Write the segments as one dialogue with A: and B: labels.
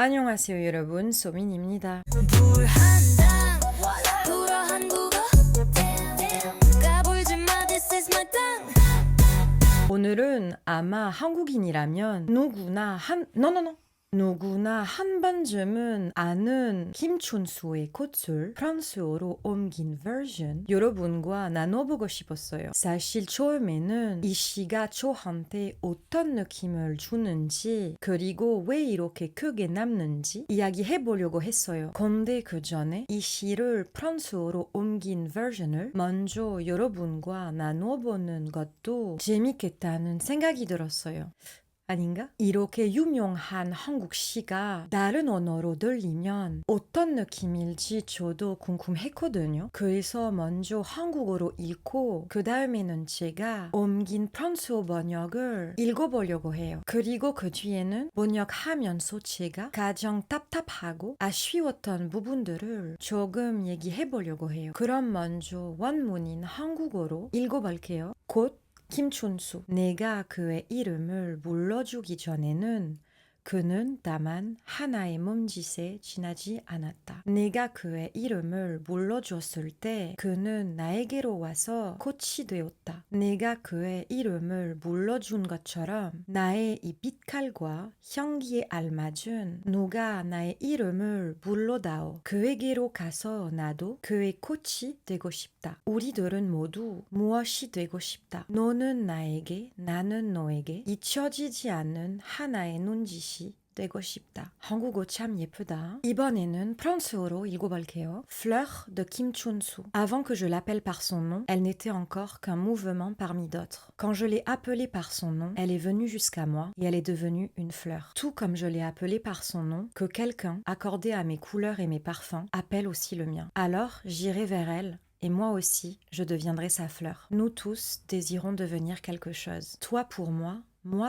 A: 안녕하세요 여러분, 소민입니다.
B: 불한당 불어 한국어 까불지 마 this is my tongue
A: 오늘은 아마 한국인이라면 누구나 한 번쯤은 아는 김춘수의 꽃을 프랑스어로 옮긴 버전 여러분과 나눠보고 싶었어요. 사실 처음에는 이 시가 저한테 어떤 느낌을 주는지 그리고 왜 이렇게 크게 남는지 이야기해보려고 했어요. 근데 그 전에 이 시를 프랑스어로 옮긴 버전을 먼저 여러분과 나눠보는 것도 재밌겠다는 생각이 들었어요. 아닌가? 이렇게 유명한 한국 시가 다른 언어로 들리면 어떤 느낌일지 저도 궁금했거든요. 그래서 먼저 한국어로 읽고 그 다음에는 제가 옮긴 프랑스어 번역을 읽어보려고 해요. 그리고 그 뒤에는 번역하면서 제가 가장 답답하고 아쉬웠던 부분들을 조금 얘기해보려고 해요. 그럼 먼저 원문인 한국어로 읽어볼게요. 곧 김춘수. 내가 그의 이름을 불러주기 전에는 그는 다만 하나의 몸짓에 지나지 않았다. 내가 그의 이름을 불러줬을 때 그는 나에게로 와서 꽃이 되었다. 내가 그의 이름을 불러준 것처럼 나의 이 빛깔과 향기에 알맞은 누가 나의 이름을 불러다오. 그에게로 가서 나도 그의 꽃이 되고 싶다. 우리들은 모두 무엇이 되고 싶다. 너는 나에게, 나는 너에게 잊혀지지 않는 하나의 눈짓이 되고 싶다. 한국어 참 예쁘다. 이번에는 프랑스어로 읽어볼게요. Fleur de Kim Chun-soo. Avant que je l'appelle par son nom, elle n'était encore qu'un mouvement parmi d'autres. Quand je l'ai appelée par son nom, elle est venue jusqu'à moi et elle est devenue une fleur. Tout comme je l'ai appelée par son nom, que quelqu'un, accordé à mes couleurs et mes parfums, appelle aussi le mien. Alors, j'irai vers elle. Et moi aussi, je deviendrai sa fleur. Nous tous désirons devenir quelque chose. Toi pour moi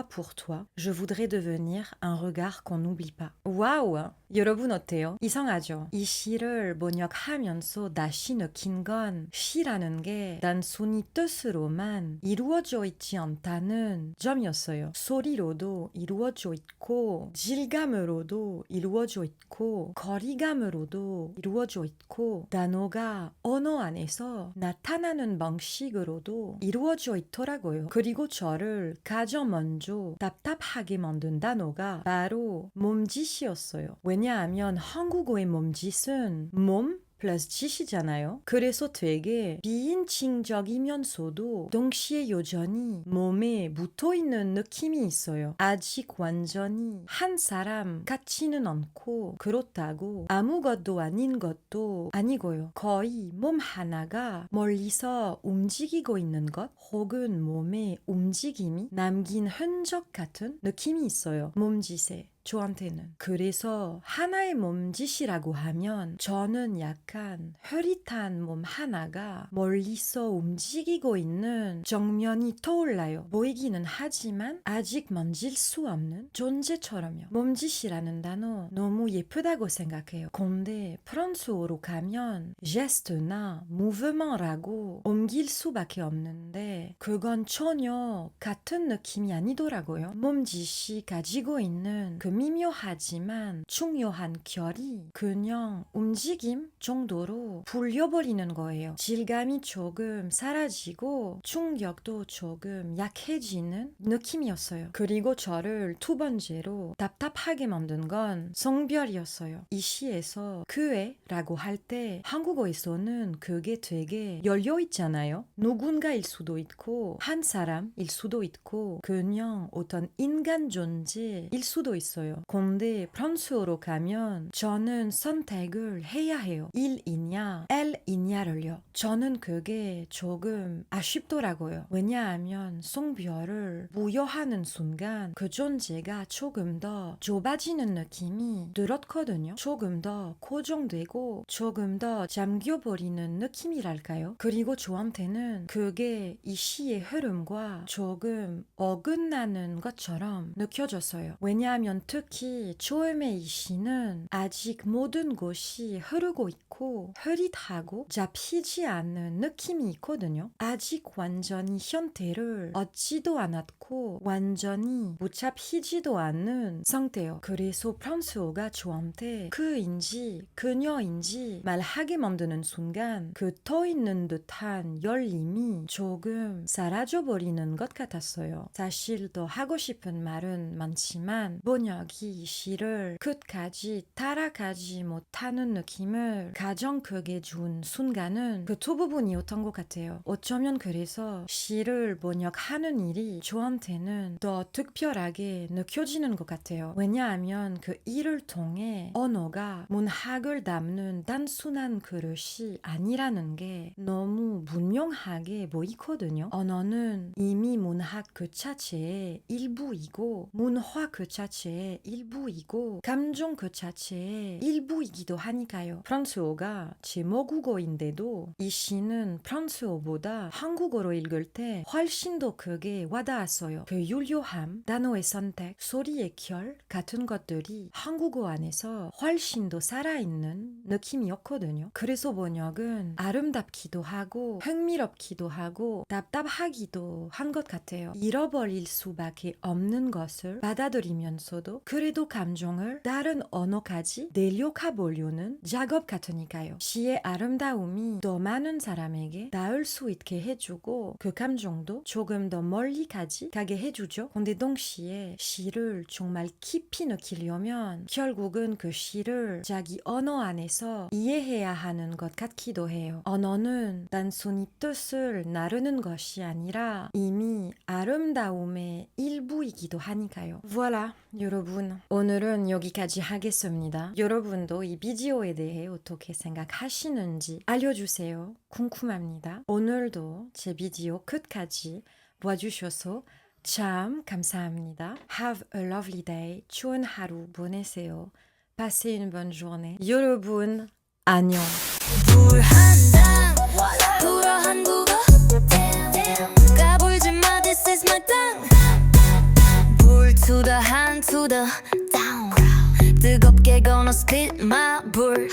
A: pour toi, je voudrais devenir un regard qu'on n'oublie pas. 와우! 여러분 어때요? 이상하죠? 이 시를 번역하면서 다시 느낀 건 시라는 게 단순히 뜻으로만 이루어져 있지 않다는 점이었어요. 소리로도 이루어져 있고 질감으로도 이루어져 있고 거리감으로도 이루어져 있고 단어가 언어 안에서 나타나는 방식으로도 이루어져 있더라고요. 그리고 저를 가장 먼저 답답하게 만든 단어가 바로 몸짓이었어요. 왜냐하면 한국어의 몸짓은 몸 플러스 짓이잖아요. 그래서 되게 비인칭적이면서도 동시에 여전히 몸에 묻어있는 느낌이 있어요. 아직 완전히 한 사람 같지는 않고 그렇다고 아무것도 아닌 것도 아니고요. 거의 몸 하나가 멀리서 움직이고 있는 것 혹은 몸의 움직임이 남긴 흔적 같은 느낌이 있어요. 몸짓에. 저한테는. 그래서 하나의 몸짓이라고 하면 저는 약간 흐릿한 몸 하나가 멀리서 움직이고 있는 정면이 떠올라요. 보이기는 하지만 아직 만질 수 없는 존재처럼요. 몸짓이라는 단어 너무 예쁘다고 생각해요. 근데 프랑스어로 가면 제스트나 무브먼트라고 옮길 수밖에 없는데 그건 전혀 같은 느낌이 아니더라고요. 몸짓이 가지고 있는 그 미묘하지만 중요한 결이 그냥 움직임 정도로 불려버리는 거예요. 질감이 조금 사라지고 충격도 조금 약해지는 느낌이었어요. 그리고 저를 두 번째로 답답하게 만든 건 성별이었어요. 이 시에서 그애라고 할 때 한국어에서는 그게 되게 열려있잖아요. 누군가일 수도 있고 한 사람일 수도 있고 그냥 어떤 인간 존재일 수도 있어요. 근데 프랑스어로 가면 저는 선택을 해야 해요. 일이냐 L이냐를요. 저는 그게 조금 아쉽더라고요. 왜냐하면 성별을 부여하는 순간 그 존재가 조금 더 좁아지는 느낌이 들었거든요. 조금 더 고정되고 조금 더 잠겨버리는 느낌이랄까요? 그리고 저한테는 그게 이 시의 흐름과 조금 어긋나는 것처럼 느껴졌어요. 왜냐하면 특히 처음에 이 시는 아직 모든 것이 흐르고 있고 않고 흐릿하고 잡히지 않는 느낌이 있거든요. 아직 완전히 현태를 얻지도 않았고 완전히 못 잡히지도 않는 상태요. 그래서 프랑스어가 저한테 그인지 그녀인지 말하게 만드는 순간 그 떠있는 듯한 열림이 조금 사라져버리는 것 같았어요. 사실 더 하고 싶은 말은 많지만 번역이 시를 끝까지 따라가지 못하는 느낌을 가장 크게 준 순간은 그 두 부분이었던 것 같아요. 어쩌면 그래서 시를 번역하는 일이 저한테는 더 특별하게 느껴지는 것 같아요. 왜냐하면 그 일을 통해 언어가 문학을 담는 단순한 그릇이 아니라는 게 너무 분명하게 보이거든요. 언어는 이미 문학 그 자체의 일부이고 문화 그 자체의 일부이고 감정 그 자체의 일부이기도 하니까요. 프랑스어가 제 모국어인데도 이 시는 프랑스어보다 한국어로 읽을 때 훨씬 더 크게 와닿았어요. 그 유려함, 단어의 선택, 소리의 결 같은 것들이 한국어 안에서 훨씬 더 살아있는 느낌이었거든요. 그래서 번역은 아름답기도 하고 흥미롭기도 하고 답답하기도 한 것 같아요. 잃어버릴 수밖에 없는 것을 받아들이면서도 그래도 감정을 다른 언어까지 내려가 보려는 작업 같으니까요. 시의 아름다움이 더 많은 사람에게 닿을 수 있게 해주고 그 감정도 조금 더 멀리까지 가게 해주죠. 근데 동시에 시를 정말 깊이 느끼려면 결국은 그 시를 자기 언어 안에서 이해해야 하는 것 같기도 해요. 언어는 단순히 뜻을 나르는 것이 아니라 이미 아름다움의 일부이기도 하니까요. Voilà, 여러분. 오늘은 여기까지 하겠습니다. 여러분도 이 비디오에 대해 어떻게 생각하시는지 알려주세요. 궁금합니다. 오늘도 제 비디오 끝까지 봐주셔서 참 감사합니다. Have a lovely day. 좋은 하루 보내세요. Passez une bonne journée. 여러분, 안녕.
B: 불한당 불어한 국어 까불지 마 this is my tongue 불 to the hand to the down 뜨겁게 gonna spit my 불